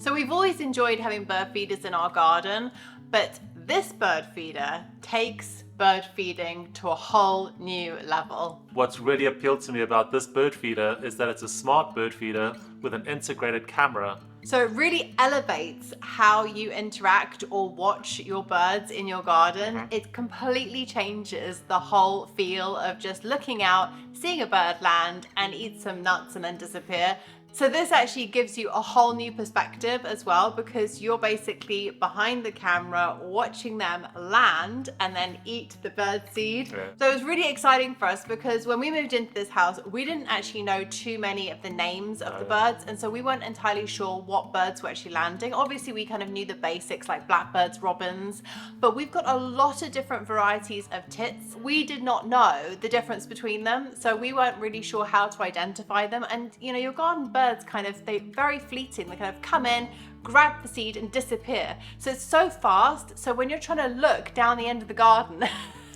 So we've always enjoyed having bird feeders in our garden, but this bird feeder takes bird feeding to a whole new level. What's really appealed to me about this bird feeder is that it's a smart bird feeder with an integrated camera. So it really elevates how you interact or watch your birds in your garden. It completely changes the whole feel of just looking out, seeing a bird land and eat some nuts and then disappear. So this actually gives you a whole new perspective as well, because you're basically behind the camera watching them land and then eat the bird seed. Yeah. So it was really exciting for us because when we moved into this house, we didn't actually know too many of the names of the birds, and so we weren't entirely sure what birds were actually landing. Obviously we kind of knew the basics like blackbirds, robins, but we've got a lot of different varieties of tits. We did not know the difference between them, so we weren't really sure how to identify them. And you know, your garden birds they're very fleeting. They kind of come in, grab the seed and disappear. So it's so fast. So when you're trying to look down the end of the garden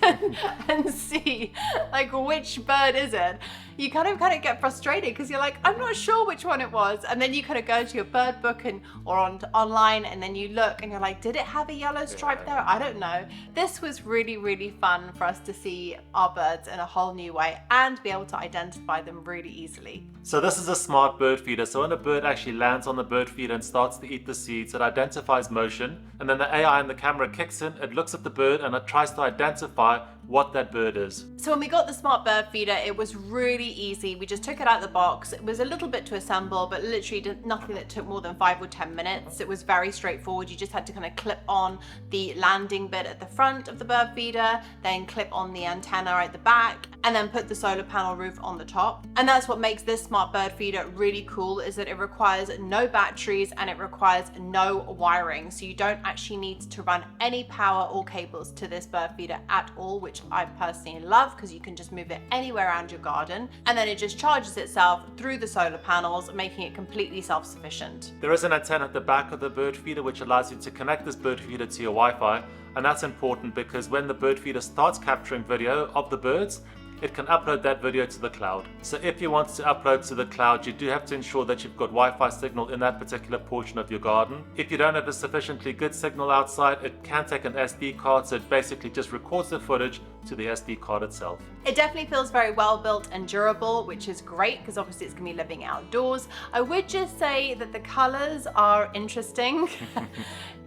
and see like which bird is it, you kind of get frustrated because you're like, I'm not sure which one it was. And then you kind of go to your bird book or online and then you look and you're like, did it have a yellow stripe there? I don't know. This was really, really fun for us to see our birds in a whole new way and be able to identify them really easily. So this is a smart bird feeder. So when a bird actually lands on the bird feeder and starts to eat the seeds, it identifies motion, and then the AI in the camera kicks in, it looks at the bird and it tries to identify what that bird is. So when we got the smart bird feeder, it was really easy. We just took it out of the box. It was a little bit to assemble, but literally nothing that took more than 5 or 10 minutes. It was very straightforward. You just had to kind of clip on the landing bit at the front of the bird feeder, then clip on the antenna at the back, and then put the solar panel roof on the top. And that's what makes this smart bird feeder really cool, is that it requires no batteries and it requires no wiring. So you don't actually need to run any power or cables to this bird feeder at all, which I personally love because you can just move it anywhere around your garden. And then it just charges itself through the solar panels, making it completely self-sufficient. There is an antenna at the back of the bird feeder which allows you to connect this bird feeder to your Wi-Fi, and that's important because when the bird feeder starts capturing video of the birds, it can upload that video to the cloud. So if you want to upload to the cloud, you do have to ensure that you've got Wi-Fi signal in that particular portion of your garden. If you don't have a sufficiently good signal outside, it can take an SD card, so it basically just records the footage to the SD card itself. It definitely feels very well built and durable, which is great because obviously it's gonna be living outdoors. I would just say that the colors are interesting.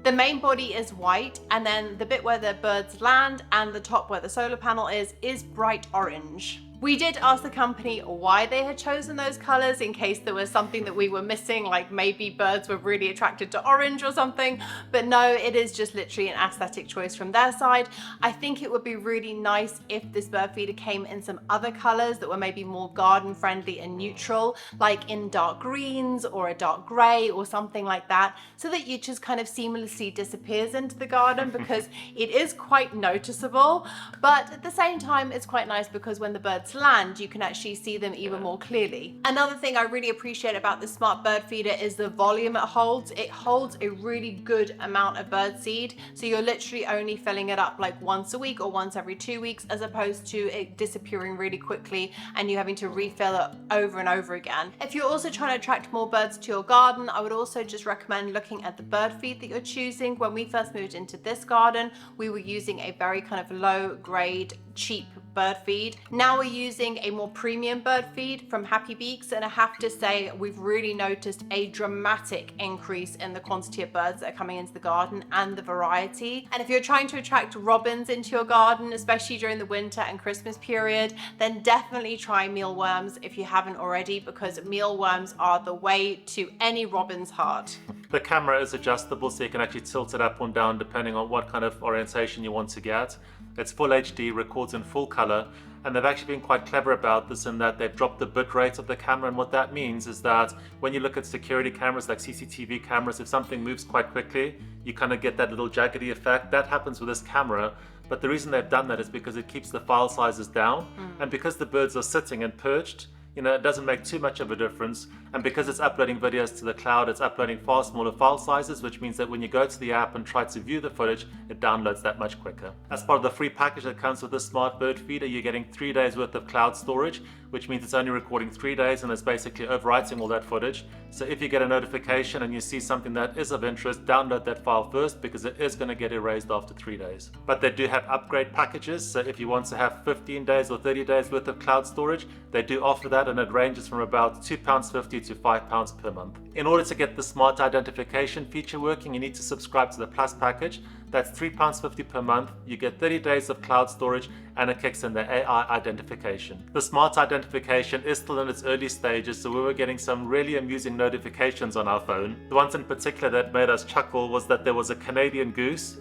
The main body is white, and then the bit where the birds land and the top where the solar panel is bright orange. We did ask the company why they had chosen those colors in case there was something that we were missing, like maybe birds were really attracted to orange or something, but no, it is just literally an aesthetic choice from their side. I think it would be really nice if this bird feeder came in some other colors that were maybe more garden friendly and neutral, like in dark greens or a dark gray or something like that, so that it just kind of seamlessly disappears into the garden because it is quite noticeable, but at the same time it's quite nice because when the birds land, you can actually see them even more clearly. Another thing I really appreciate about the smart bird feeder is the volume it holds. It holds a really good amount of bird seed, so you're literally only filling it up like once a week or once every 2 weeks, as opposed to it disappearing really quickly and you having to refill it over and over again. If you're also trying to attract more birds to your garden, I would also just recommend looking at the bird feed that you're choosing. When we first moved into this garden, we were using a very kind of low grade, cheap bird feed. Now we're using a more premium bird feed from Happy Beaks, and I have to say we've really noticed a dramatic increase in the quantity of birds that are coming into the garden and the variety. And if you're trying to attract robins into your garden, especially during the winter and Christmas period, then definitely try mealworms if you haven't already, because mealworms are the way to any robin's heart. The camera is adjustable, so you can actually tilt it up and down depending on what kind of orientation you want to get. It's full HD, records in full color, and they've actually been quite clever about this in that they've dropped the bit rate of the camera. And what that means is that when you look at security cameras like CCTV cameras, if something moves quite quickly, you kind of get that little jaggedy effect. That happens with this camera, but the reason they've done that is because it keeps the file sizes down, and because the birds are sitting and perched, you know, it doesn't make too much of a difference. And because it's uploading videos to the cloud, it's uploading far smaller file sizes, which means that when you go to the app and try to view the footage, it downloads that much quicker. As part of the free package that comes with this smart bird feeder, you're getting 3 days worth of cloud storage, which means it's only recording 3 days and it's basically overwriting all that footage. So if you get a notification and you see something that is of interest, download that file first because it is going to get erased after 3 days. But they do have upgrade packages, so if you want to have 15 days or 30 days worth of cloud storage, they do offer that, and it ranges from about £2.50 to £5 per month. In order to get the smart identification feature working, you need to subscribe to the Plus package. That's £3.50 per month. You get 30 days of cloud storage and it kicks in the AI identification. The smart identification is still in its early stages, so we were getting some really amusing notifications on our phone. The ones in particular that made us chuckle was that there was a Canadian goose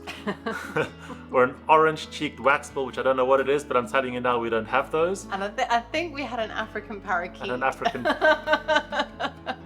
or an orange-cheeked waxbill, which I don't know what it is, but I'm telling you now, we don't have those. And I think we had an African parakeet. And an African...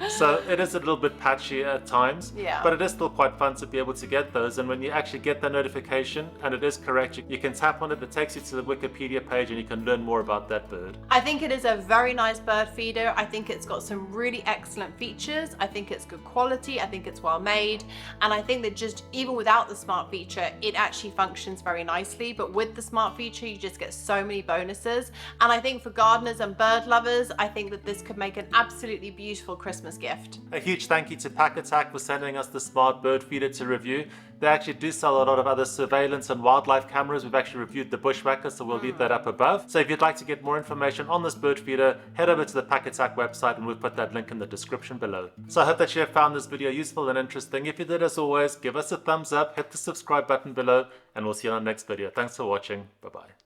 So it is a little bit patchy at times, Yeah. but it is still quite fun to be able to get those. And when you actually get the notification and it is correct, you can tap on it, it takes you to the Wikipedia page and you can learn more about that bird. I think it is a very nice bird feeder. I think it's got some really excellent features. I think it's good quality. I think it's well made. And I think that just even without the smart feature, it actually functions very nicely. But with the smart feature, you just get so many bonuses. And I think for gardeners and bird lovers, I think that this could make an absolutely beautiful Christmas gift. A huge thank you to PackAttack for sending us the smart bird feeder to review. They actually do sell a lot of other surveillance and wildlife cameras. We've actually reviewed the Bushwhacker, so we'll leave that up above. So if you'd like to get more information on this bird feeder, head over to the PackAttack website and we'll put that link in the description below. So I hope that you have found this video useful and interesting. If you did, as always, give us a thumbs up, hit the subscribe button below, and we'll see you on the next video. Thanks for watching. Bye-bye.